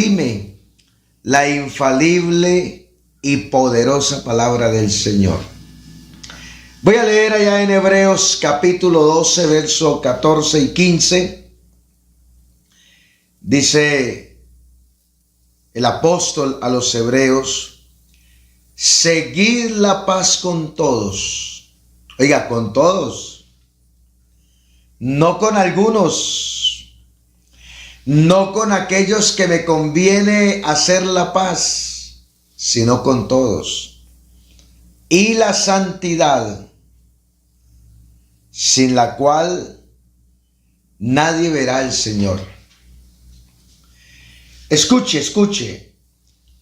Dime la infalible y poderosa palabra del Señor. Voy a leer allá en Hebreos capítulo 12, verso 14 y 15. Dice el apóstol a los hebreos: seguid la paz con todos. Oiga, con todos. No con algunos. No con aquellos que me conviene hacer la paz, sino con todos. Y la santidad, sin la cual nadie verá al Señor. Escuche.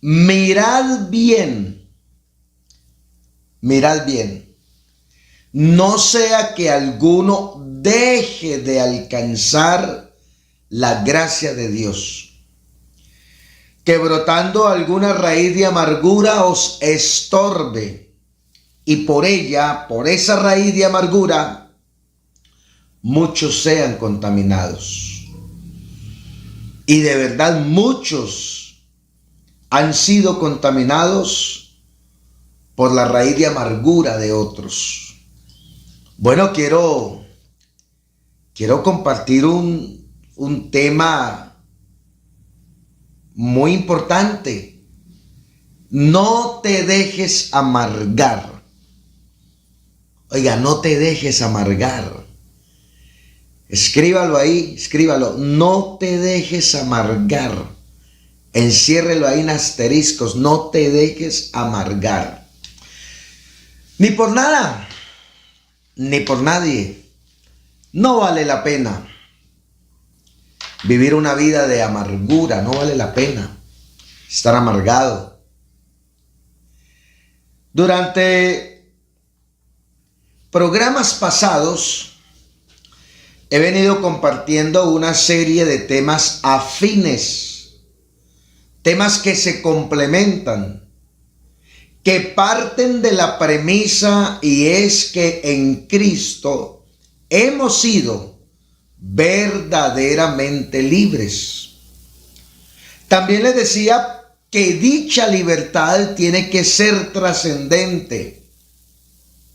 Mirad bien. No sea que alguno deje de alcanzar la gracia de Dios, que brotando alguna raíz de amargura os estorbe, y por esa raíz de amargura, muchos sean contaminados. Y de verdad muchos han sido contaminados por la raíz de amargura de otros. Bueno, quiero compartir un tema muy importante. No te dejes amargar. Oiga, no te dejes amargar. Escríbalo ahí, escríbalo. No te dejes amargar. Enciérrelo ahí en asteriscos. No te dejes amargar. Ni por nada, ni por nadie. No vale la pena vivir una vida de amargura. No vale la pena estar amargado. Durante programas pasados he venido compartiendo una serie de temas afines, temas que se complementan, que parten de la premisa, y es que en Cristo hemos sido verdaderamente libres. También les decía que dicha libertad tiene que ser trascendente,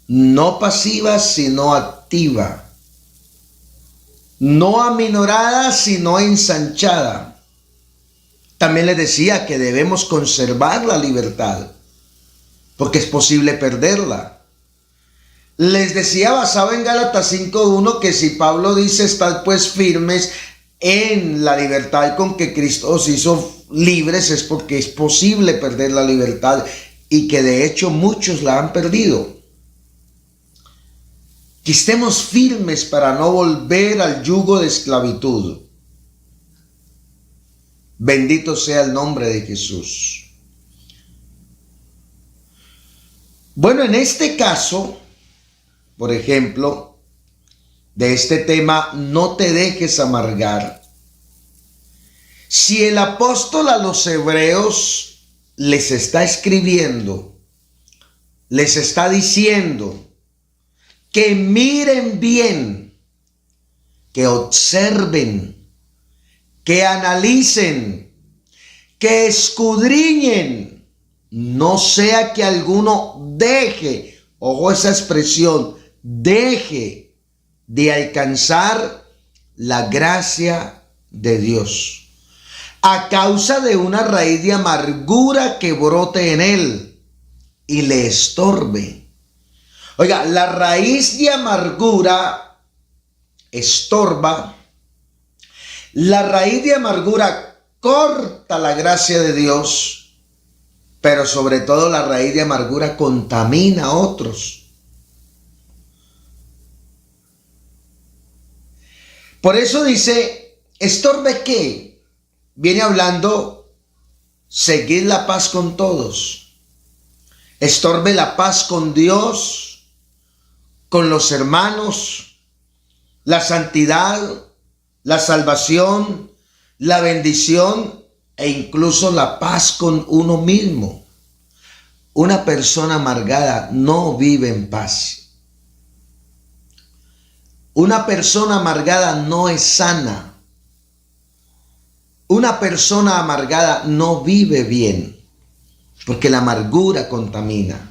no pasiva sino activa, no aminorada sino ensanchada. También les decía que debemos conservar la libertad, porque es posible perderla. Les decía, basado en Gálatas 5:1, que si Pablo dice: estad pues firmes en la libertad con que Cristo os hizo libres, es porque es posible perder la libertad, y que de hecho muchos la han perdido. Que estemos firmes para no volver al yugo de esclavitud. Bendito sea el nombre de Jesús. Bueno, en este caso, por ejemplo, de este tema, no te dejes amargar. Si el apóstol a los hebreos les está escribiendo, les está diciendo que miren bien, que observen, que analicen, que escudriñen, no sea que alguno deje, ojo esa expresión, deje de alcanzar la gracia de Dios, a causa de una raíz de amargura que brote en él y le estorbe. Oiga, la raíz de amargura estorba, la raíz de amargura corta la gracia de Dios, pero sobre todo la raíz de amargura contamina a otros. Por eso dice, ¿estorbe qué? Viene hablando, seguid la paz con todos. Estorbe la paz con Dios, con los hermanos, la santidad, la salvación, la bendición e incluso la paz con uno mismo. Una persona amargada no vive en paz. Una persona amargada no es sana. una persona amargada no vive bien, porque la amargura contamina.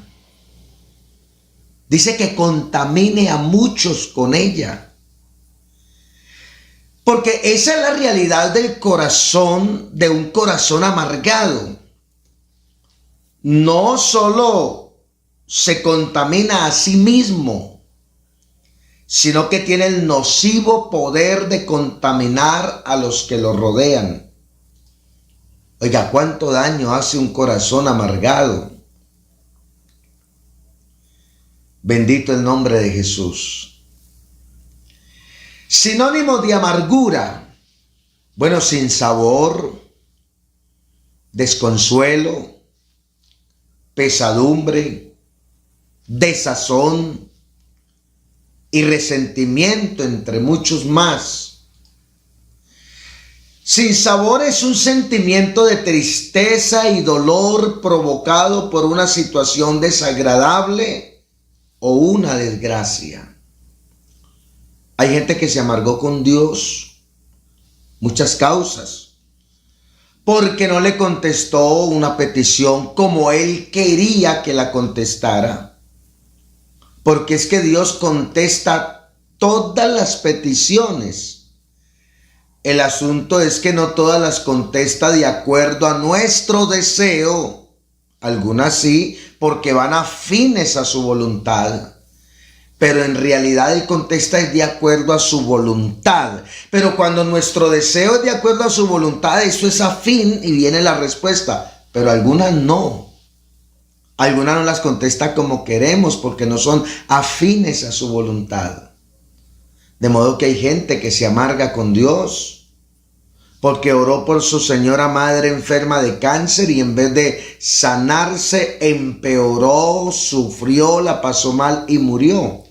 Dice que contamine a muchos con ella. Porque esa es la realidad del corazón, de un corazón amargado. No solo se contamina a sí mismo, sino que tiene el nocivo poder de contaminar a los que lo rodean. Oiga, ¿cuánto daño hace un corazón amargado? Bendito el nombre de Jesús. Sinónimo de amargura. Bueno, sin sabor, desconsuelo, pesadumbre, desazón y resentimiento, entre muchos más. Sin sabor es un sentimiento de tristeza y dolor provocado por una situación desagradable o una desgracia. Hay gente que se amargó con Dios, muchas causas, porque no le contestó una petición como Él quería que la contestara. Porque es que Dios contesta todas las peticiones. El asunto es que no todas las contesta de acuerdo a nuestro deseo. Algunas sí, porque van afines a su voluntad. Pero en realidad Él contesta es de acuerdo a su voluntad. Pero cuando nuestro deseo es de acuerdo a su voluntad, eso es afín y viene la respuesta. Pero algunas no. Algunas no las contesta como queremos porque no son afines a su voluntad. De modo que hay gente que se amarga con Dios porque oró por su señora madre enferma de cáncer y en vez de sanarse empeoró, sufrió, la pasó mal y murió.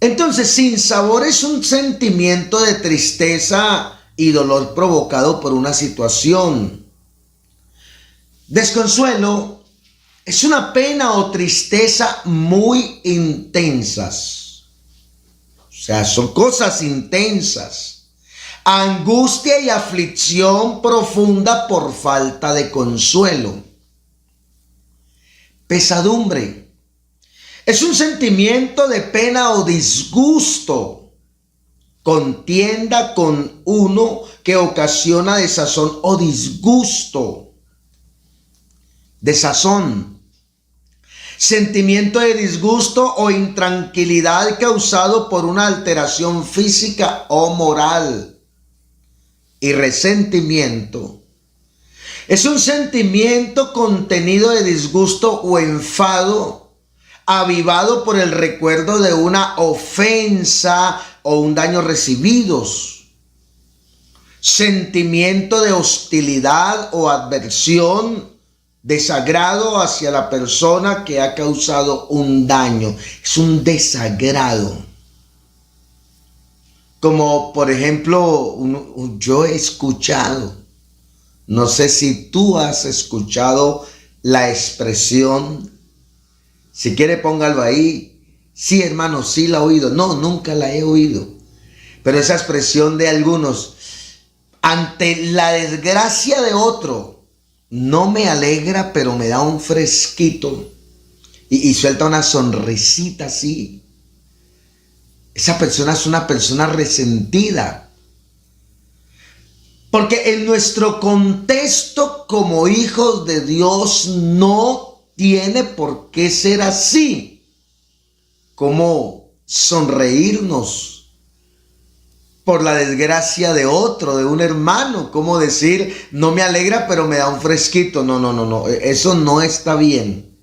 Entonces, sinsabor es un sentimiento de tristeza y dolor provocado por una situación. Desconsuelo es una pena o tristeza muy intensas. O sea, son cosas intensas. Angustia y aflicción profunda por falta de consuelo. Pesadumbre es un sentimiento de pena o disgusto. Contienda con uno que ocasiona desazón o disgusto. Desazón. Sentimiento de disgusto o intranquilidad causado por una alteración física o moral. Y resentimiento. Es un sentimiento contenido de disgusto o enfado, avivado por el recuerdo de una ofensa o un daño recibidos. Sentimiento de hostilidad o adversión, desagrado hacia la persona que ha causado un daño. Es un desagrado. Como por ejemplo, yo he escuchado, no sé si tú has escuchado la expresión, si quiere póngalo ahí. Sí, hermano, sí la he oído. No, nunca la he oído. Pero esa expresión de algunos, ante la desgracia de otro, no me alegra, pero me da un fresquito y suelta una sonrisita así. Esa persona es una persona resentida. Porque en nuestro contexto como hijos de Dios no tiene por qué ser así. Como sonreírnos por la desgracia de otro, de un hermano. Como decir, no me alegra, pero me da un fresquito. No. Eso no está bien.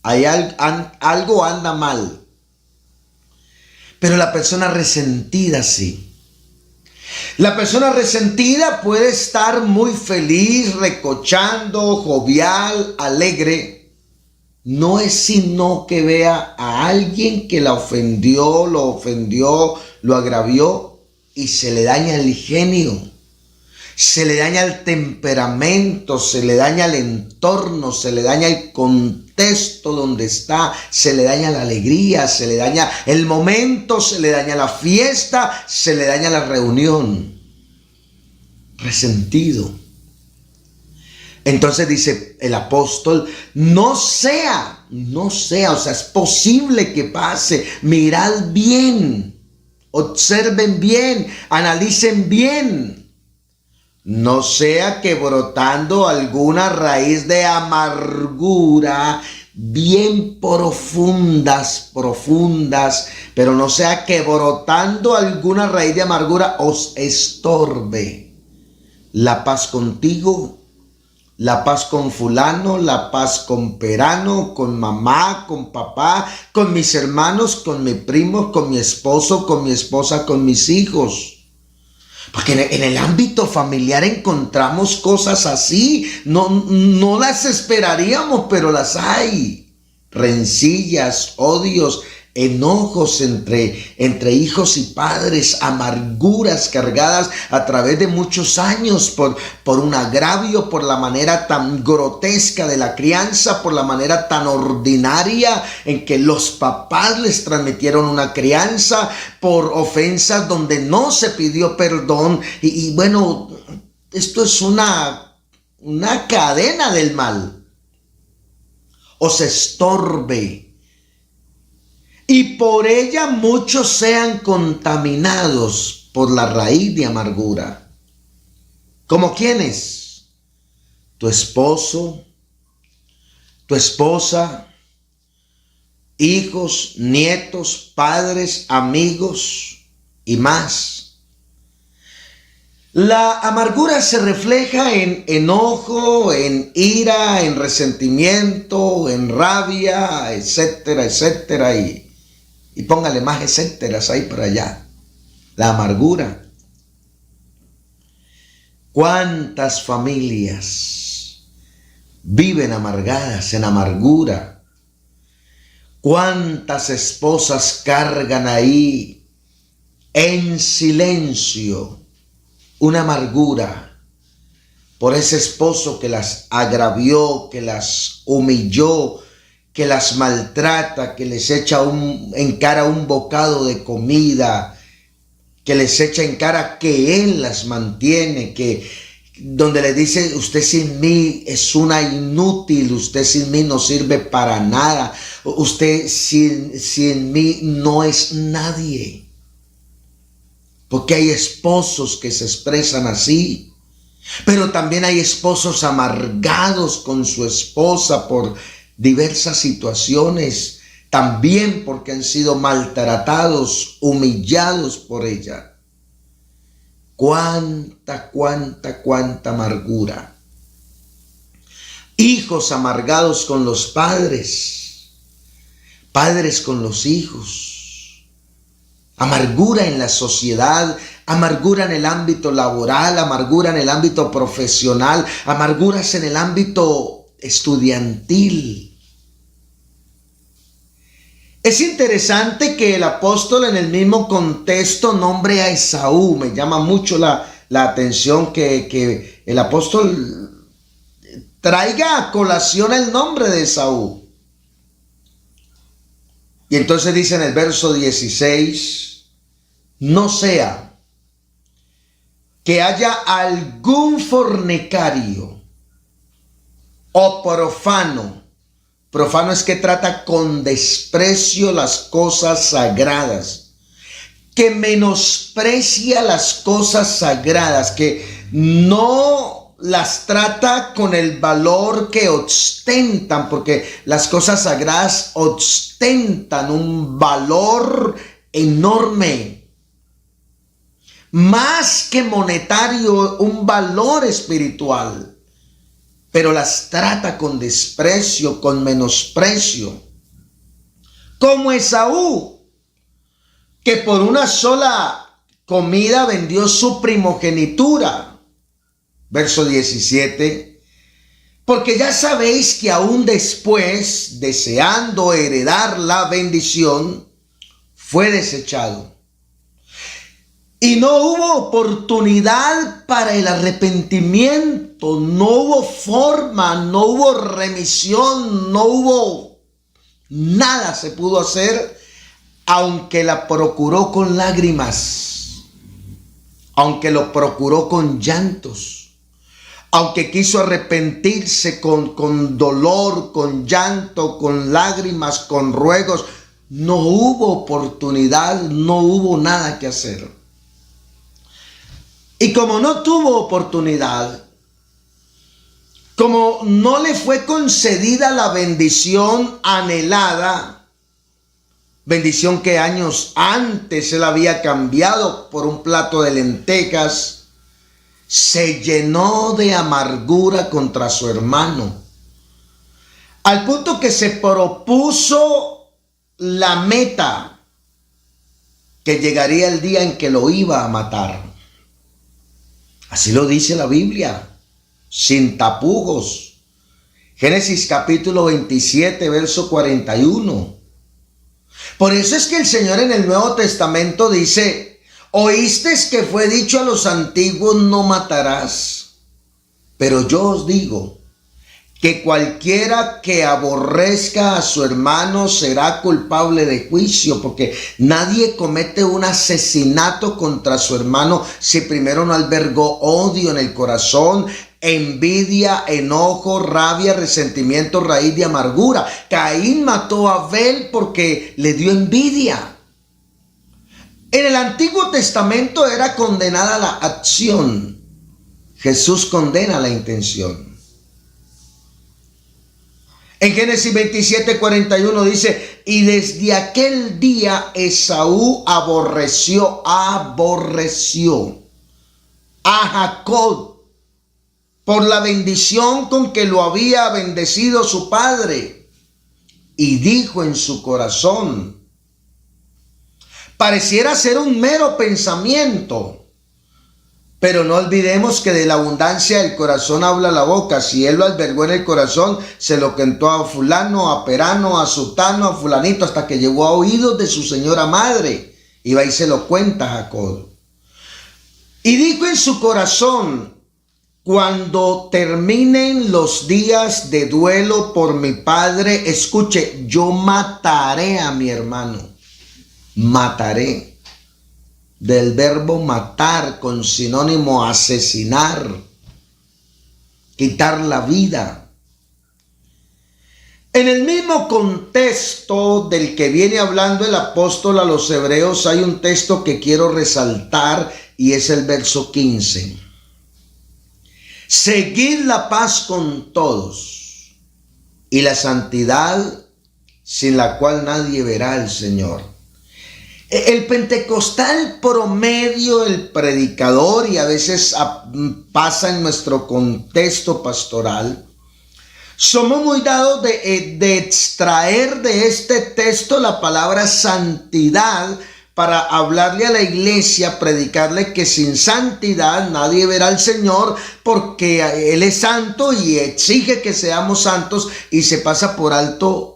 Hay algo anda mal. Pero la persona resentida sí. La persona resentida puede estar muy feliz, recochando, jovial, alegre. No es sino que vea a alguien que la ofendió, lo agravió y se le daña el genio, se le daña el temperamento, se le daña el entorno, se le daña el contexto donde está, se le daña la alegría, se le daña el momento, se le daña la fiesta, se le daña la reunión. resentido. Entonces dice el apóstol, no sea, o sea, es posible que pase. Mirad bien, observen bien, analicen bien. No sea que brotando alguna raíz de amargura, bien profundas, pero no sea que brotando alguna raíz de amargura os estorbe la paz contigo, la paz con fulano, la paz con perano, con mamá, con papá, con mis hermanos, con mi primo, con mi esposo, con mi esposa, con mis hijos. Porque en el ámbito familiar encontramos cosas así. No las esperaríamos, pero las hay. Rencillas, odios, enojos entre hijos y padres, amarguras cargadas a través de muchos años por un agravio, por la manera tan grotesca de la crianza, por la manera tan ordinaria en que los papás les transmitieron una crianza, por ofensas donde no se pidió perdón. Y bueno, esto es una cadena del mal. Os estorbe. Y por ella muchos sean contaminados por la raíz de amargura. ¿Como quiénes? Tu esposo, tu esposa, hijos, nietos, padres, amigos y más. La amargura se refleja en enojo, en ira, en resentimiento, en rabia, etcétera, etcétera. Y póngale más etcéteras ahí para allá. La amargura. ¿Cuántas familias viven amargadas, en amargura? ¿Cuántas esposas cargan ahí en silencio una amargura por ese esposo que las agravió, que las humilló, que las maltrata, que les echa en cara un bocado de comida, que les echa en cara que él las mantiene, donde le dice, usted sin mí es una inútil, usted sin mí no sirve para nada, usted sin mí no es nadie? Porque hay esposos que se expresan así, pero también hay esposos amargados con su esposa por diversas situaciones, también porque han sido maltratados, humillados por ella. Cuánta amargura. Hijos amargados con los padres, padres con los hijos. Amargura en la sociedad, amargura en el ámbito laboral, amargura en el ámbito profesional, amarguras en el ámbito estudiantil. Es interesante que el apóstol en el mismo contexto nombre a Esaú. Me llama mucho la atención que el apóstol traiga a colación el nombre de Esaú. Y entonces dice en el verso 16, no sea que haya algún fornicario o profano. Profano es que trata con desprecio las cosas sagradas, que menosprecia las cosas sagradas, que no las trata con el valor que ostentan, porque las cosas sagradas ostentan un valor enorme, más que monetario, un valor espiritual. Pero las trata con desprecio, con menosprecio. Como Esaú, que por una sola comida vendió su primogenitura. Verso 17. Porque ya sabéis que aún después, deseando heredar la bendición, fue desechado. Y no hubo oportunidad para el arrepentimiento, no hubo forma, no hubo remisión, no hubo nada se pudo hacer, aunque la procuró con lágrimas. aunque lo procuró con llantos, aunque quiso arrepentirse con dolor, con llanto, con lágrimas, con ruegos, no hubo oportunidad, no hubo nada que hacer. Y como no tuvo oportunidad, como no le fue concedida la bendición anhelada, bendición que años antes él había cambiado por un plato de lentejas, se llenó de amargura contra su hermano, al punto que se propuso la meta, que llegaría el día en que lo iba a matar. Así lo dice la Biblia, sin tapujos. Génesis capítulo 27, verso 41. Por eso es que el Señor en el Nuevo Testamento dice: oísteis que fue dicho a los antiguos, no matarás. Pero yo os digo que cualquiera que aborrezca a su hermano será culpable de juicio, porque nadie comete un asesinato contra su hermano si primero no albergó odio en el corazón, envidia, enojo, rabia, resentimiento, raíz de amargura. Caín mató a Abel porque le dio envidia. En el Antiguo Testamento era condenada la acción. Jesús condena la intención. En Génesis 27, 41 dice: y desde aquel día Esaú aborreció a Jacob por la bendición con que lo había bendecido su padre. Y dijo en su corazón, pareciera ser un mero pensamiento, pero no olvidemos que de la abundancia del corazón habla la boca. Si él lo albergó en el corazón, se lo contó a fulano, a perano, a sutano, a fulanito, hasta que llegó a oídos de su señora madre. Y va y se lo cuenta a Jacob. Y dijo en su corazón: cuando terminen los días de duelo por mi padre, escuche, yo mataré a mi hermano. Mataré. Del verbo matar, con sinónimo asesinar, quitar la vida. En el mismo contexto del que viene hablando el apóstol a los hebreos, hay un texto que quiero resaltar y es el verso 15. Seguid la paz con todos y la santidad, sin la cual nadie verá al Señor. El pentecostal promedio, el predicador, y a veces pasa en nuestro contexto pastoral, somos muy dados de extraer de este texto la palabra santidad para hablarle a la iglesia, predicarle que sin santidad nadie verá al Señor, porque Él es santo y exige que seamos santos, y se pasa por alto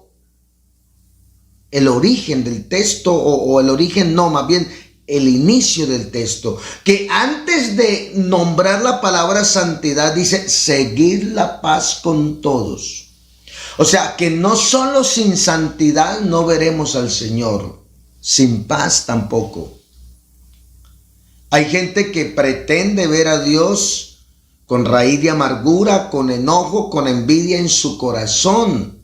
el origen del texto, o el origen no, más bien el inicio del texto, que antes de nombrar la palabra santidad dice: seguid la paz con todos. O sea, que no solo sin santidad no veremos al Señor, sin paz tampoco. Hay gente que pretende ver a Dios con raíz de amargura, con enojo, con envidia en su corazón.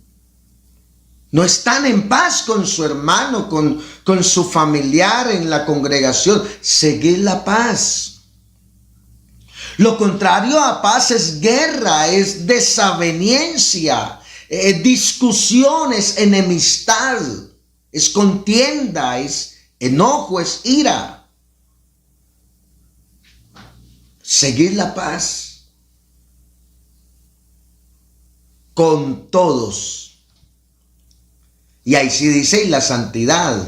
No están en paz con su hermano, con su familiar en la congregación. Seguid la paz. Lo contrario a paz es guerra, es desaveniencia, discusión, es enemistad, es contienda, es enojo, es ira. Seguid la paz con todos. Y ahí sí dice: y la santidad.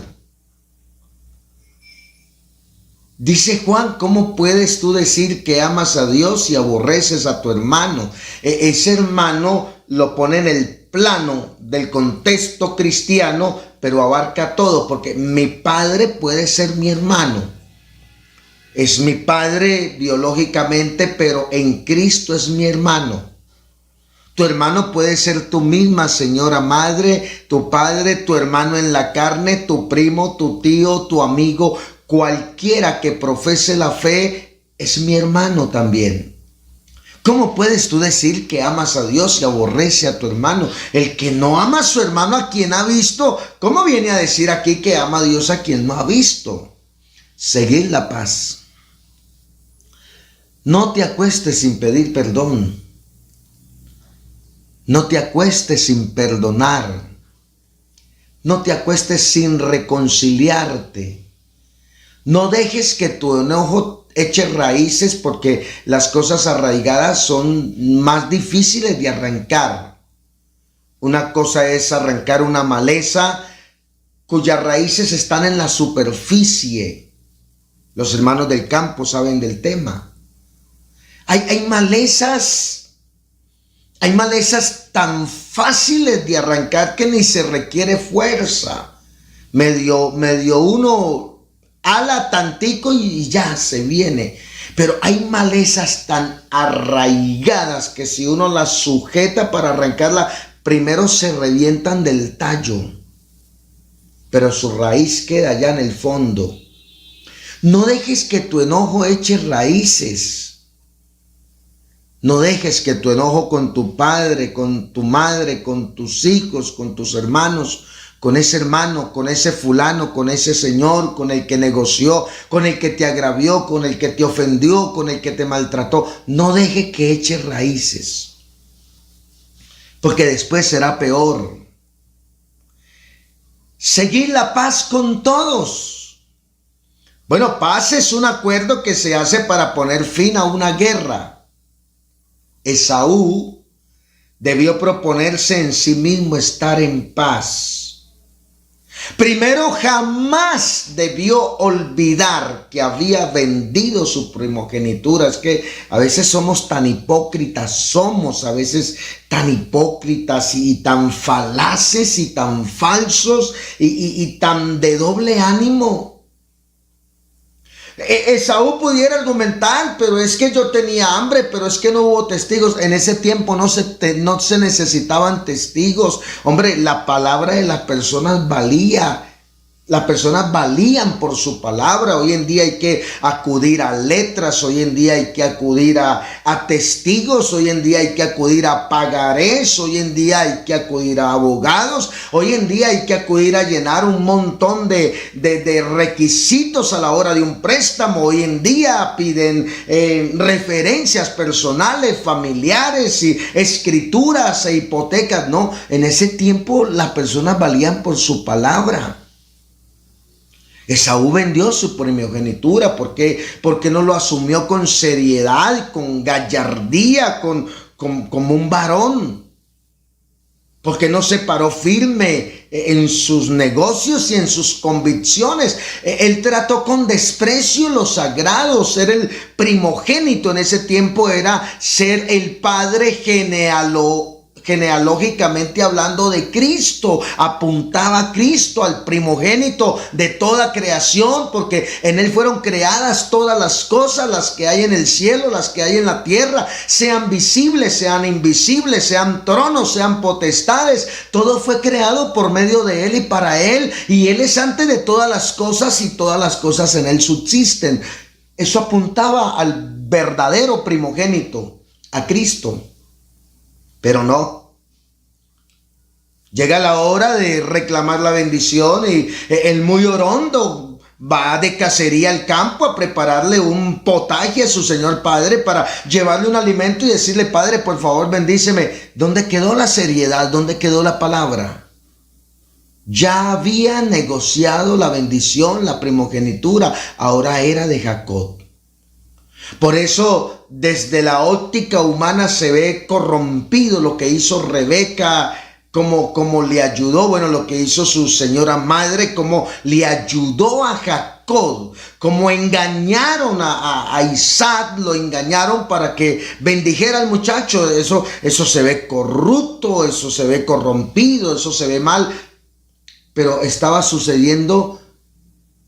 Dice Juan: ¿cómo puedes tú decir que amas a Dios y aborreces a tu hermano? Ese hermano lo pone en el plano del contexto cristiano, pero abarca todo, porque mi padre puede ser mi hermano. Es mi padre biológicamente, pero en Cristo es mi hermano. Tu hermano puede ser tu misma señora madre, tu padre, tu hermano en la carne, tu primo, tu tío, tu amigo, cualquiera que profese la fe es mi hermano también. ¿Cómo puedes tú decir que amas a Dios y aborrece a tu hermano? El que no ama a su hermano a quien ha visto, ¿cómo viene a decir aquí que ama a Dios a quien no ha visto? Seguid la paz. No te acuestes sin pedir perdón. No te acuestes sin perdonar. No te acuestes sin reconciliarte. No dejes que tu enojo eche raíces, porque las cosas arraigadas son más difíciles de arrancar. Una cosa es arrancar una maleza cuyas raíces están en la superficie. Los hermanos del campo saben del tema. Hay malezas tan fáciles de arrancar que ni se requiere fuerza. Medio uno ala tantico y ya se viene. Pero hay malezas tan arraigadas que si uno las sujeta para arrancarla, primero se revientan del tallo, pero su raíz queda allá en el fondo. No dejes que tu enojo eche raíces. No dejes que tu enojo con tu padre, con tu madre, con tus hijos, con tus hermanos, con ese hermano, con ese fulano, con ese señor, con el que negoció, con el que te agravió, con el que te ofendió, con el que te maltrató, no deje que eche raíces, porque después será peor. Seguir la paz con todos. Bueno, paz es un acuerdo que se hace para poner fin a una guerra. Esaú debió proponerse en sí mismo estar en paz. Primero, jamás debió olvidar que había vendido su primogenitura. Es que a veces somos tan hipócritas, y tan falaces y tan falsos y tan de doble ánimo. Esaú pudiera argumentar, pero es que yo tenía hambre, pero es que no hubo testigos. En ese tiempo no se necesitaban testigos. Hombre, la palabra de las personas valía. Las personas valían por su palabra. Hoy en día hay que acudir a letras, hoy en día hay que acudir a testigos, hoy en día hay que acudir a pagarés, hoy en día hay que acudir a abogados, hoy en día hay que acudir a llenar un montón de requisitos a la hora de un préstamo. Hoy en día piden referencias personales, familiares y escrituras e hipotecas. No, en ese tiempo las personas valían por su palabra. Esaú vendió su primogenitura. ¿Por qué? Porque no lo asumió con seriedad, con gallardía, como un varón. Porque no se paró firme en sus negocios y en sus convicciones. Él trató con desprecio lo sagrado. Ser el primogénito en ese tiempo era ser el padre genealógicamente hablando de Cristo. Apuntaba a Cristo, al primogénito de toda creación, porque en él fueron creadas todas las cosas, las que hay en el cielo, las que hay en la tierra, sean visibles, sean invisibles, sean tronos, sean potestades. Todo fue creado por medio de él y para él, y él es antes de todas las cosas y todas las cosas en él subsisten. Eso apuntaba al verdadero primogénito, a Cristo. Pero no. Llega la hora de reclamar la bendición y el muy orondo va de cacería al campo a prepararle un potaje a su señor padre para llevarle un alimento y decirle: Padre, por favor, bendíceme. ¿Dónde quedó la seriedad? ¿Dónde quedó la palabra? Ya había negociado la bendición, la primogenitura. Ahora era de Jacob. Por eso, desde la óptica humana se ve corrompido lo que hizo Rebeca, como le ayudó, bueno, lo que hizo su señora madre, como le ayudó a Jacob, como engañaron a Isaac, lo engañaron para que bendijera al muchacho. Eso se ve corrupto, eso se ve corrompido, eso se ve mal, pero estaba sucediendo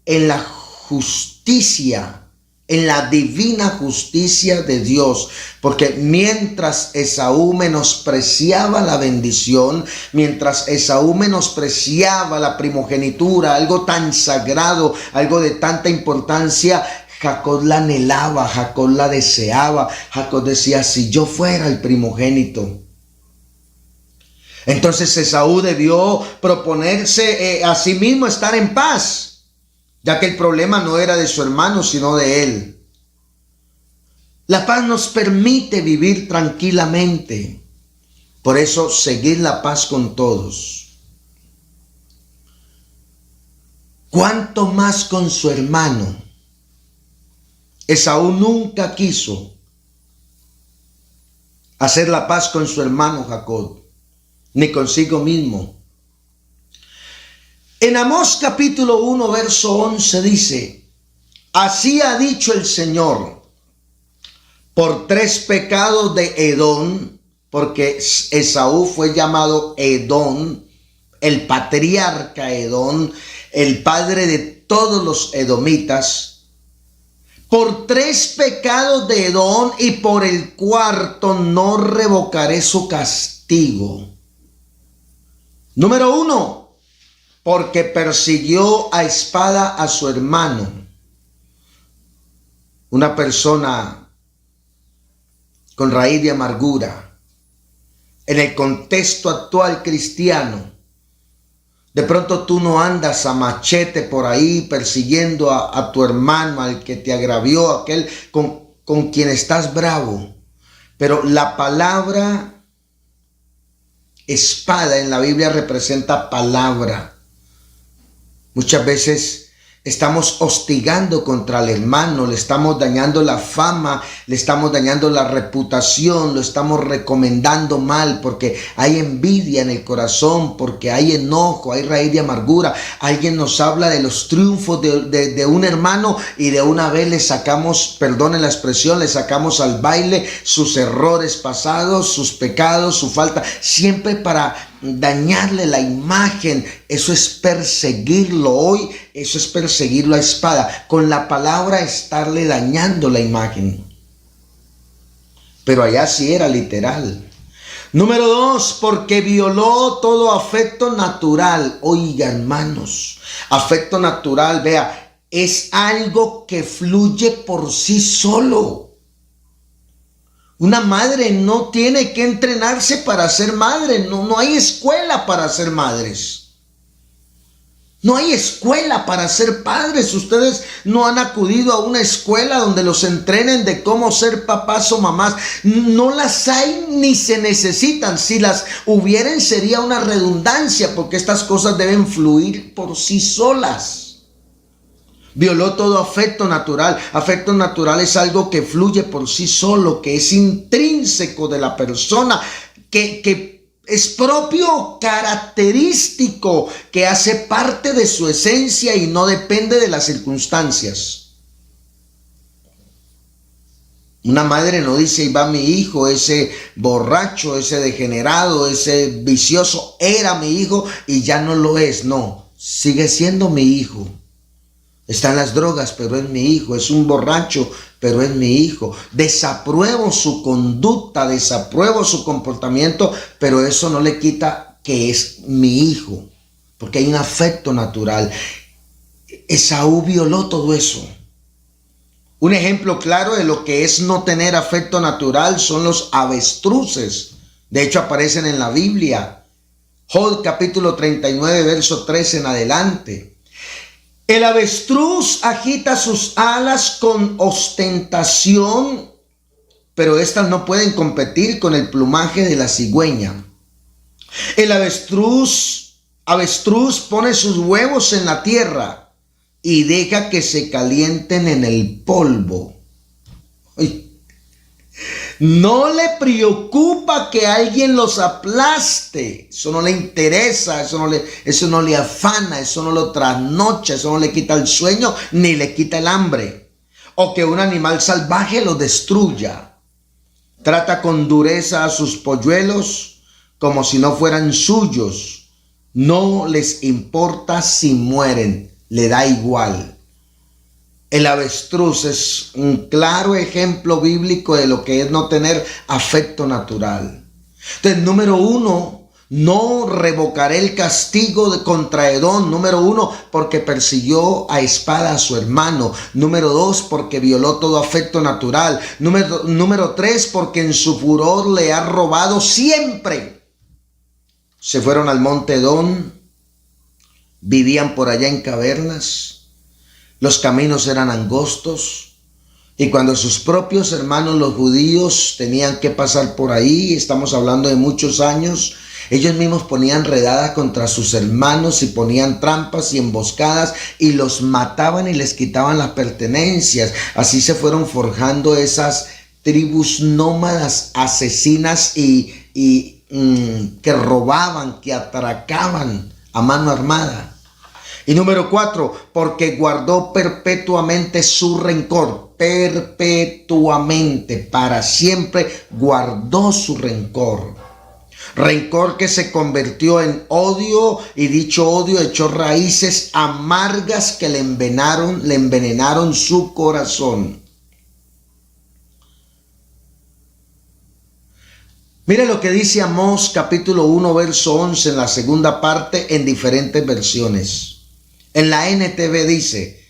en la justicia, en la divina justicia de Dios, porque mientras Esaú menospreciaba la bendición, mientras Esaú menospreciaba la primogenitura, algo tan sagrado, algo de tanta importancia, Jacob la anhelaba, Jacob la deseaba. Jacob decía, si yo fuera el primogénito. Entonces Esaú debió proponerse a sí mismo estar en paz, ya que el problema no era de su hermano, sino de él. La paz nos permite vivir tranquilamente. Por eso, seguid la paz con todos. ¿Cuánto más con su hermano? Esaú nunca quiso hacer la paz con su hermano Jacob, ni consigo mismo. En Amós capítulo 1, verso 11 dice, así ha dicho el Señor, por 3 pecados de Edom, porque Esaú fue llamado Edom, el patriarca Edom, el padre de todos los edomitas, por 3 pecados de Edom y por el 4º no revocaré su castigo. Número 1, porque persiguió a espada a su hermano. Una persona con raíz de amargura. En el contexto actual cristiano, de pronto tú no andas a machete por ahí persiguiendo a tu hermano, al que te agravió, aquel con quien estás bravo. Pero la palabra espada en la Biblia representa palabra. Muchas veces estamos hostigando contra el hermano, le estamos dañando la fama, le estamos dañando la reputación, lo estamos recomendando mal porque hay envidia en el corazón, porque hay enojo, hay raíz de amargura. Alguien nos habla de los triunfos de un hermano y de una vez le sacamos, perdonen la expresión, le sacamos al baile sus errores pasados, sus pecados, su falta, siempre para dañarle la imagen. Eso es perseguirlo hoy, eso es perseguirlo a espada, con la palabra estarle dañando la imagen. Pero allá sí era literal. Número 2, porque violó todo afecto natural. Oiga, hermanos, afecto natural, vea, es algo que fluye por sí solo. Una madre no tiene que entrenarse para ser madre. No hay escuela para ser madres. No hay escuela para ser padres. Ustedes no han acudido a una escuela donde los entrenen de cómo ser papás o mamás. No las hay ni se necesitan. Si las hubieran sería una redundancia, porque estas cosas deben fluir por sí solas. Violó todo afecto natural. Afecto natural es algo que fluye por sí solo, que es intrínseco de la persona, que es propio, característico, que hace parte de su esencia y no depende de las circunstancias. Una madre no dice, ahí va mi hijo, ese borracho, ese degenerado, ese vicioso, era mi hijo y ya no lo es. No, sigue siendo mi hijo. Está en las drogas, pero es mi hijo. Es un borracho, pero es mi hijo. Desapruebo su conducta, desapruebo su comportamiento, pero eso no le quita que es mi hijo, porque hay un afecto natural. Esaú violó todo eso. Un ejemplo claro de lo que es no tener afecto natural son los avestruces. De hecho, aparecen en la Biblia. Job capítulo 39, verso 13 en adelante. El avestruz agita sus alas con ostentación, pero estas no pueden competir con el plumaje de la cigüeña. El avestruz pone sus huevos en la tierra y deja que se calienten en el polvo. No le preocupa que alguien los aplaste. Eso no le interesa, eso no le afana, eso no lo trasnocha, eso no le quita el sueño ni le quita el hambre. O que un animal salvaje lo destruya. Trata con dureza a sus polluelos como si no fueran suyos. No les importa si mueren, le da igual. El avestruz es un claro ejemplo bíblico de lo que es no tener afecto natural. Entonces, número 1, No revocaré el castigo contra Edom. Número 1, porque persiguió a espada a su hermano. Número 2, porque violó todo afecto natural. Número 3, porque en su furor le ha robado siempre. Se fueron al monte Edom, vivían por allá en cavernas, los caminos eran angostos, y cuando sus propios hermanos los judíos tenían que pasar por ahí, estamos hablando de muchos años, ellos mismos ponían redadas contra sus hermanos y ponían trampas y emboscadas y los mataban y les quitaban las pertenencias. Así se fueron forjando esas tribus nómadas, asesinas que robaban, que atracaban a mano armada. Y número 4, porque guardó perpetuamente su rencor, perpetuamente, para siempre guardó su rencor. Rencor que se convirtió en odio, y dicho odio echó raíces amargas que le envenenaron su corazón. Mire lo que dice Amós capítulo 1 verso 11 en la segunda parte en diferentes versiones. En la NTV dice: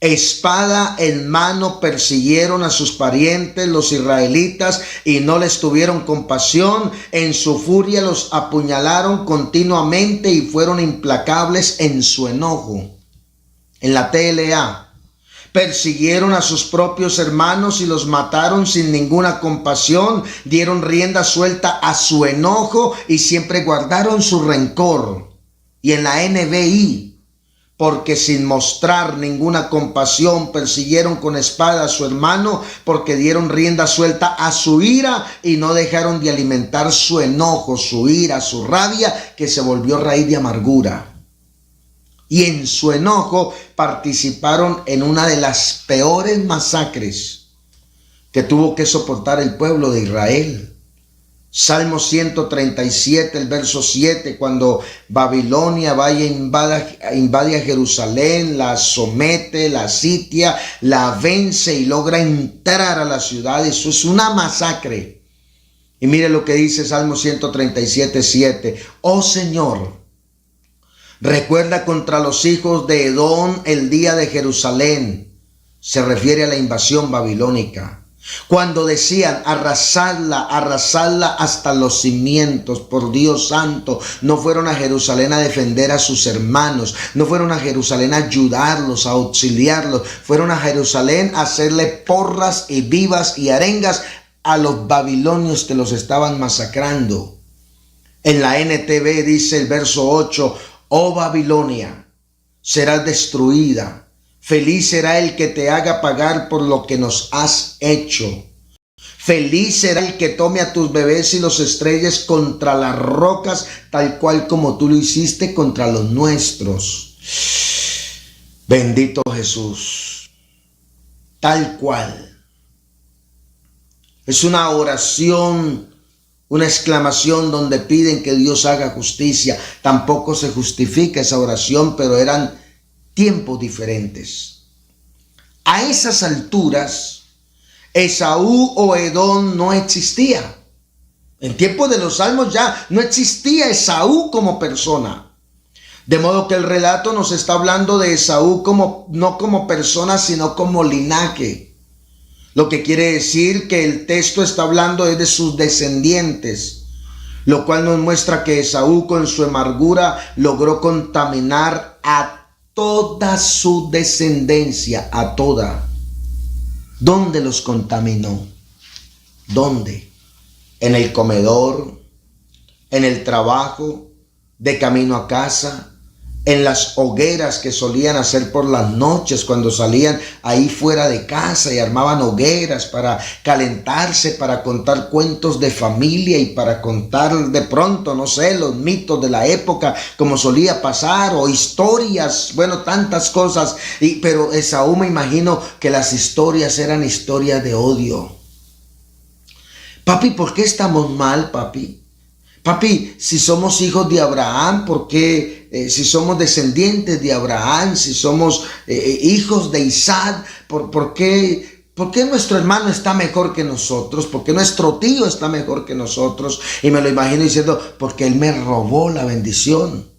espada en mano persiguieron a sus parientes los israelitas y no les tuvieron compasión. En su furia los apuñalaron continuamente y fueron implacables en su enojo. En la TLA: persiguieron a sus propios hermanos y los mataron sin ninguna compasión, dieron rienda suelta a su enojo y siempre guardaron su rencor. Y en la NBI: porque sin mostrar ninguna compasión persiguieron con espada a su hermano, porque dieron rienda suelta a su ira y no dejaron de alimentar su enojo, su ira, su rabia, que se volvió raíz de amargura. Y en su enojo participaron en una de las peores masacres que tuvo que soportar el pueblo de Israel. Salmo 137, el verso 7, cuando Babilonia vaya invade a Jerusalén, la somete, la sitia, la vence y logra entrar a la ciudad. Eso es una masacre. Y mire lo que dice Salmo 137, 7. Oh Señor, recuerda contra los hijos de Edom el día de Jerusalén. Se refiere a la invasión babilónica. Cuando decían: arrasadla, arrasadla hasta los cimientos. Por Dios santo, no fueron a Jerusalén a defender a sus hermanos, no fueron a Jerusalén a ayudarlos, a auxiliarlos, fueron a Jerusalén a hacerle porras y vivas y arengas a los babilonios que los estaban masacrando. En la NTV dice el verso 8: oh Babilonia, serás destruida. Feliz será el que te haga pagar por lo que nos has hecho. Feliz será el que tome a tus bebés y los estrelles contra las rocas, tal cual como tú lo hiciste contra los nuestros. Bendito Jesús. Tal cual. Es una oración, una exclamación donde piden que Dios haga justicia. Tampoco se justifica esa oración, pero eran tiempos diferentes. A esas alturas, Esaú o Edom no existía. En tiempos de los Salmos ya no existía Esaú como persona. De modo que el relato nos está hablando de Esaú no como persona, sino como linaje. Lo que quiere decir que el texto está hablando de sus descendientes, lo cual nos muestra que Esaú con su amargura logró contaminar a toda su descendencia, a toda. ¿Dónde los contaminó? ¿Dónde? En el comedor, en el trabajo, de camino a casa, en las hogueras que solían hacer por las noches cuando salían ahí fuera de casa y armaban hogueras para calentarse, para contar cuentos de familia y para contar de pronto, no sé, los mitos de la época como solía pasar, o historias, bueno, tantas cosas. Pero Esaú, me imagino que las historias eran historias de odio. Papi, ¿por qué estamos mal, papi? Papi, si somos hijos de Abraham, ¿por qué? Si somos descendientes de Abraham, si somos hijos de Isaac, ¿por qué ¿Por qué nuestro hermano está mejor que nosotros? ¿Por qué nuestro tío está mejor que nosotros? Y me lo imagino diciendo, porque él me robó la bendición.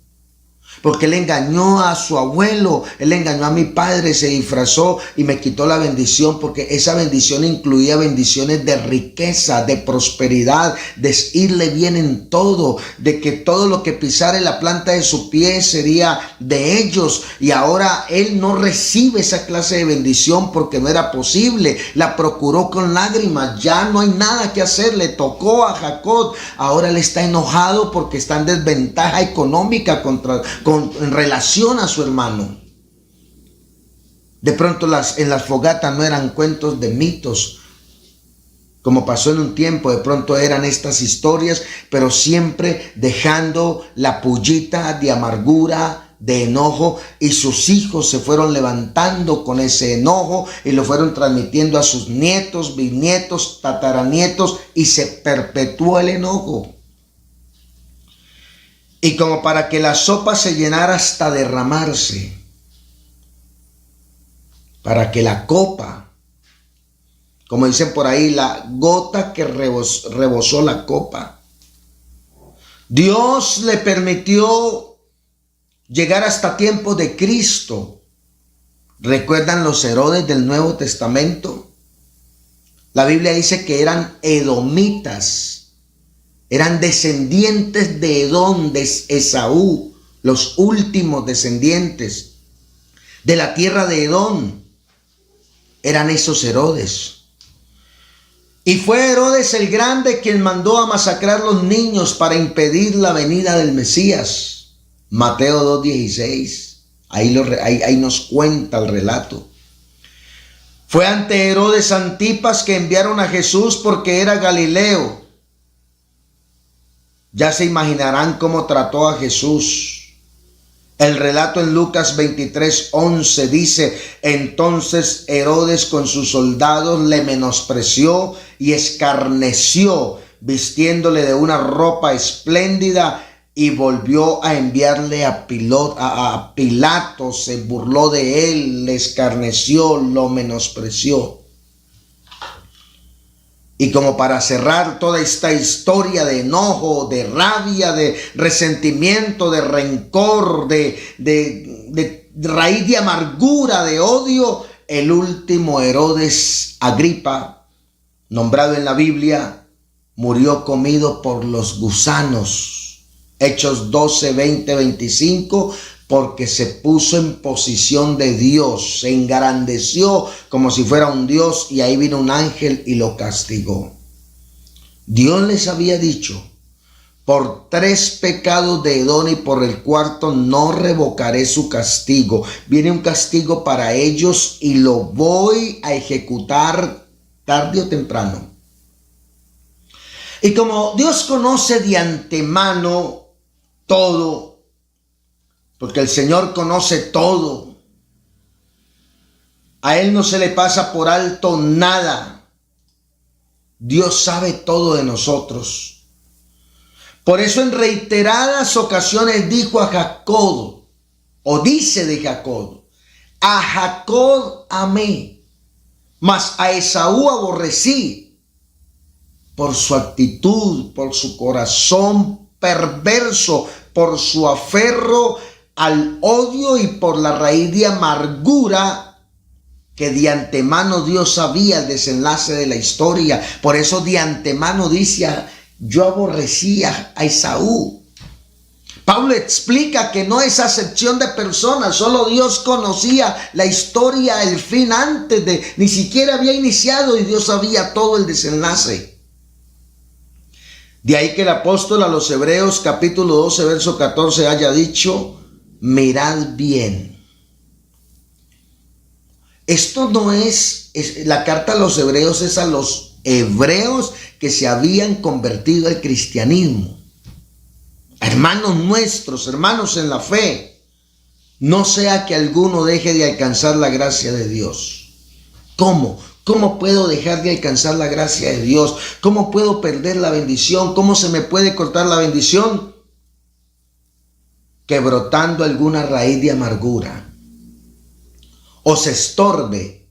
Porque él engañó a su abuelo, él engañó a mi padre, se disfrazó y me quitó la bendición, porque esa bendición incluía bendiciones de riqueza, de prosperidad, de irle bien en todo, de que todo lo que pisara en la planta de su pie sería de ellos. Y ahora él no recibe esa clase de bendición porque no era posible. La procuró con lágrimas, ya no hay nada que hacer, le tocó a Jacob. Ahora él está enojado porque está en desventaja económica en relación a su hermano. De pronto en las fogatas no eran cuentos de mitos, como pasó en un tiempo. De pronto eran estas historias, pero siempre dejando la pullita de amargura, de enojo, y sus hijos se fueron levantando con ese enojo y lo fueron transmitiendo a sus nietos, bisnietos, tataranietos, y se perpetuó el enojo. Y como para que la sopa se llenara hasta derramarse, para que la copa, como dicen por ahí, la gota que rebosó la copa, Dios le permitió llegar hasta tiempos de Cristo. ¿Recuerdan los Herodes del Nuevo Testamento? La Biblia dice que eran edomitas. Eran descendientes de Edom, de Esaú, los últimos descendientes de la tierra de Edom. Eran esos Herodes. Y fue Herodes el Grande quien mandó a masacrar los niños para impedir la venida del Mesías. Mateo 2:16. Ahí nos cuenta el relato. Fue ante Herodes Antipas que enviaron a Jesús porque era Galileo. Ya se imaginarán cómo trató a Jesús. El relato en Lucas 23:11 dice: entonces Herodes con sus soldados le menospreció y escarneció, vistiéndole de una ropa espléndida, y volvió a enviarle a Pilato. Se burló de él, le escarneció, lo menospreció. Y como para cerrar toda esta historia de enojo, de rabia, de resentimiento, de rencor, de raíz de amargura, de odio, el último Herodes Agripa, nombrado en la Biblia, murió comido por los gusanos. Hechos 12, 20, 25, porque se puso en posición de Dios, se engrandeció como si fuera un Dios, y ahí vino un ángel y lo castigó. Dios les había dicho: por 3 pecados de Edom y por el 4º no revocaré su castigo. Viene un castigo para ellos y lo voy a ejecutar tarde o temprano. Y como Dios conoce de antemano todo, porque el Señor conoce todo, a Él no se le pasa por alto nada. Dios sabe todo de nosotros. Por eso en reiteradas ocasiones dijo a Jacob, o dice de Jacob: a Jacob amé, mas a Esaú aborrecí, por su actitud, por su corazón perverso, por su aferro al odio y por la raíz de amargura que de antemano Dios sabía el desenlace de la historia. Por eso de antemano dice: yo aborrecí a Esaú. Pablo explica que no es acepción de personas, solo Dios conocía la historia, el fin antes de, ni siquiera había iniciado, y Dios sabía todo el desenlace. De ahí que el apóstol a los Hebreos capítulo 12 verso 14 haya dicho: mirad bien. Esto no es la carta a los Hebreos, es a los hebreos que se habían convertido al cristianismo. Hermanos nuestros, hermanos en la fe, no sea que alguno deje de alcanzar la gracia de Dios. ¿Cómo? ¿Cómo puedo dejar de alcanzar la gracia de Dios? ¿Cómo puedo perder la bendición? ¿Cómo se me puede cortar la bendición? Que brotando alguna raíz de amargura os estorbe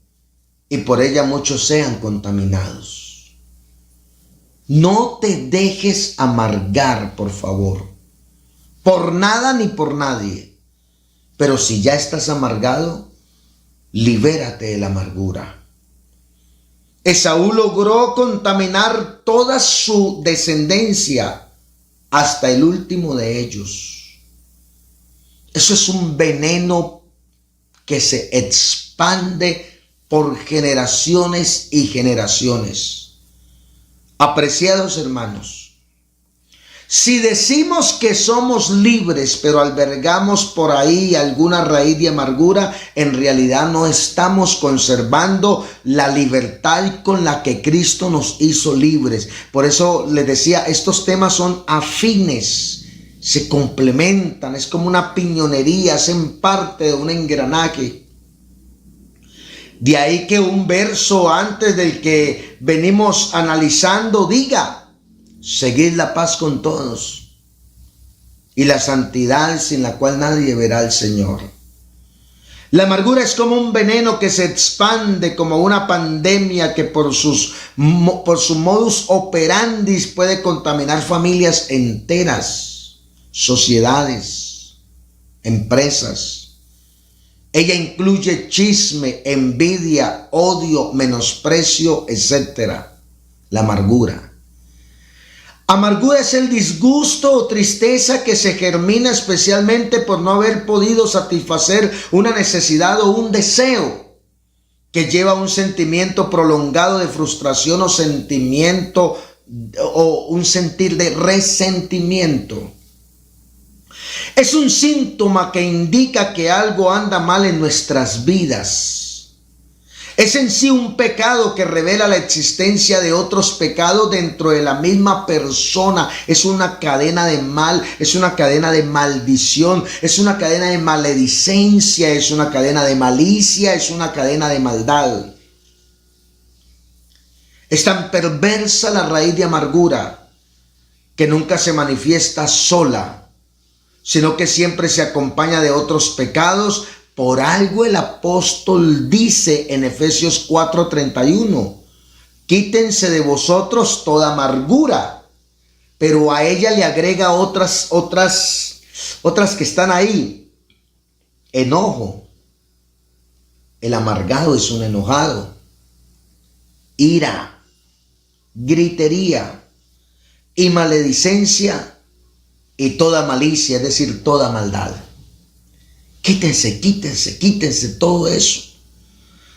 y por ella muchos sean contaminados. No te dejes amargar, por favor, por nada ni por nadie. Pero si ya estás amargado, libérate de la amargura. Esaú logró contaminar toda su descendencia hasta el último de ellos. Eso es un veneno que se expande por generaciones y generaciones. Apreciados hermanos, si decimos que somos libres, pero albergamos por ahí alguna raíz de amargura, en realidad no estamos conservando la libertad con la que Cristo nos hizo libres. Por eso les decía, estos temas son afines, se complementan, es como una piñonería, hacen parte de un engranaje. De ahí que un verso antes del que venimos analizando diga: seguid la paz con todos y la santidad sin la cual nadie verá al Señor. La amargura es como un veneno que se expande, como una pandemia que por su modus operandi puede contaminar familias enteras, sociedades, empresas. Ella incluye chisme, envidia, odio, menosprecio, etc. La amargura. Amargura es el disgusto o tristeza que se germina especialmente por no haber podido satisfacer una necesidad o un deseo, que lleva a un sentimiento prolongado de frustración o sentimiento o un sentir de resentimiento. Es un síntoma que indica que algo anda mal en nuestras vidas. Es en sí un pecado que revela la existencia de otros pecados dentro de la misma persona. Es una cadena de mal, es una cadena de maldición, es una cadena de maledicencia, es una cadena de malicia, es una cadena de maldad. Es tan perversa la raíz de amargura que nunca se manifiesta sola, sino que siempre se acompaña de otros pecados. Por algo el apóstol dice en Efesios 4:31, quítense de vosotros toda amargura, pero a ella le agrega otras que están ahí. Enojo. El amargado es un enojado. Ira, gritería y maledicencia y toda malicia, es decir, toda maldad. Quítense todo eso.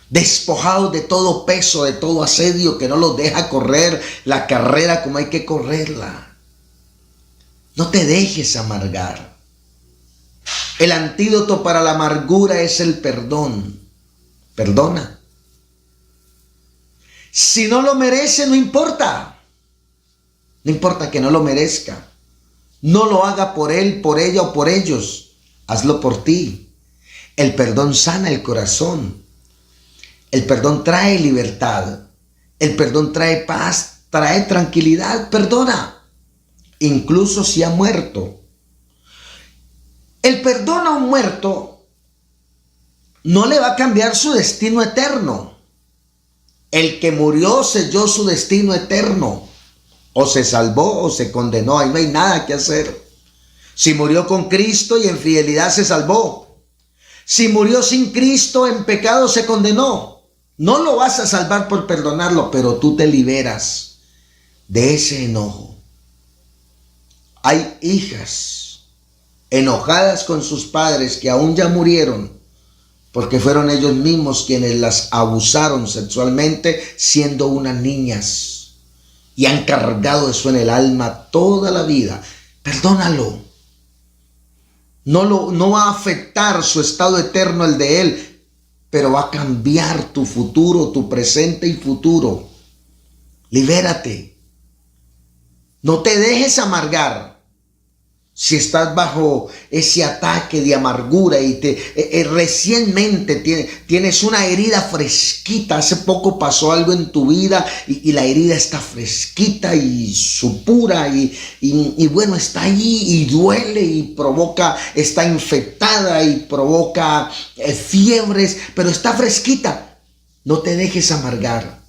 Despojados de todo peso, de todo asedio que no los deja correr la carrera como hay que correrla. No te dejes amargar. El antídoto para la amargura es el perdón. Perdona. Si no lo merece, no importa. No importa que no lo merezca. No lo haga por él, por ella o por ellos. Hazlo por ti. El perdón sana el corazón. El perdón trae libertad. El perdón trae paz, trae tranquilidad. Perdona, incluso si ha muerto. El perdón a un muerto no le va a cambiar su destino eterno. El que murió selló su destino eterno. O se salvó o se condenó. Ahí no hay nada que hacer. Si murió con Cristo y en fidelidad se salvó. Si murió sin Cristo, en pecado se condenó. No lo vas a salvar por perdonarlo, pero tú te liberas de ese enojo. Hay hijas enojadas con sus padres que aún ya murieron porque fueron ellos mismos quienes las abusaron sexualmente siendo unas niñas. Y han cargado eso en el alma toda la vida. Perdónalo. No va a afectar su estado eterno, el de él, pero va a cambiar tu futuro, tu presente y futuro. Libérate. No te dejes amargar. Si estás bajo ese ataque de amargura y recientemente tienes una herida fresquita, hace poco pasó algo en tu vida y la herida está fresquita y supura y bueno, está allí y duele y provoca, está infectada y provoca fiebres, pero está fresquita. No te dejes amargar.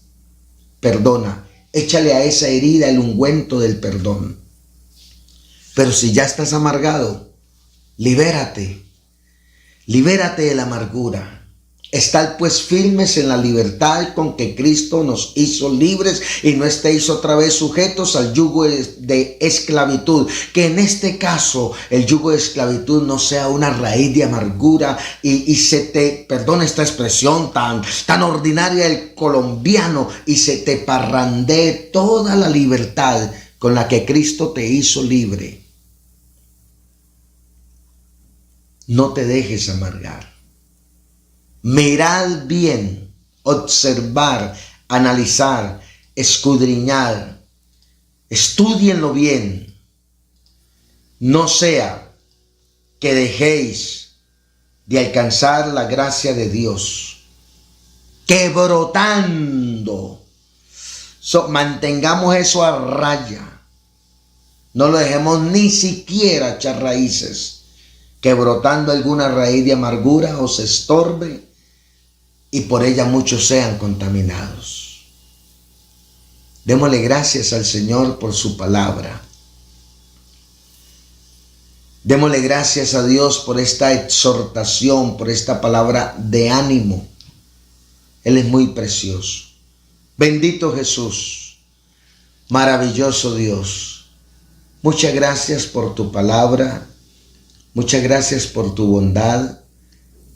Perdona. Échale a esa herida el ungüento del perdón. Pero si ya estás amargado, libérate. Libérate de la amargura. Estad pues firmes en la libertad con que Cristo nos hizo libres y no estéis otra vez sujetos al yugo de esclavitud. Que en este caso el yugo de esclavitud no sea una raíz de amargura y se te, perdona esta expresión tan ordinaria del colombiano, y se te parrandee toda la libertad con la que Cristo te hizo libre. No te dejes amargar. Mirad bien, observar, analizar, escudriñar, estudienlo bien. No sea que dejéis de alcanzar la gracia de Dios, que brotando, mantengamos eso a raya. No lo dejemos ni siquiera echar raíces, que brotando alguna raíz de amargura os estorbe y por ella muchos sean contaminados. Démosle gracias al Señor por su palabra. Démosle gracias a Dios por esta exhortación, por esta palabra de ánimo. Él es muy precioso. Bendito Jesús, maravilloso Dios. Muchas gracias por tu palabra. Muchas gracias por tu bondad.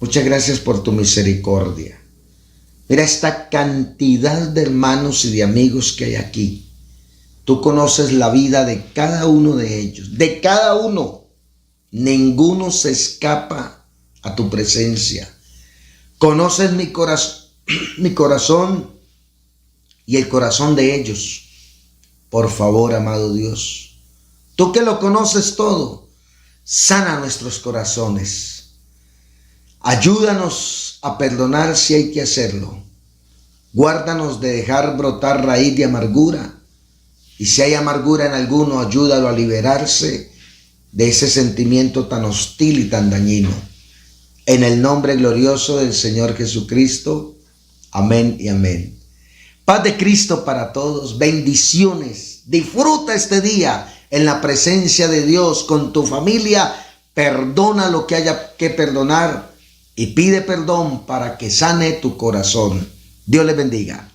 Muchas gracias por tu misericordia. Mira esta cantidad de hermanos y de amigos que hay aquí. Tú conoces la vida de cada uno de ellos. De cada uno. Ninguno se escapa a tu presencia. Conoces mi corazón y el corazón de ellos. Por favor, amado Dios, tú que lo conoces todo, sana nuestros corazones. Ayúdanos a perdonar si hay que hacerlo. Guárdanos de dejar brotar raíz de amargura. Y si hay amargura en alguno, ayúdalo a liberarse de ese sentimiento tan hostil y tan dañino. En el nombre glorioso del Señor Jesucristo. Amén y amén. Paz de Cristo para todos. Bendiciones. Disfruta este día en la presencia de Dios con tu familia. Perdona lo que haya que perdonar y pide perdón para que sane tu corazón. Dios les bendiga.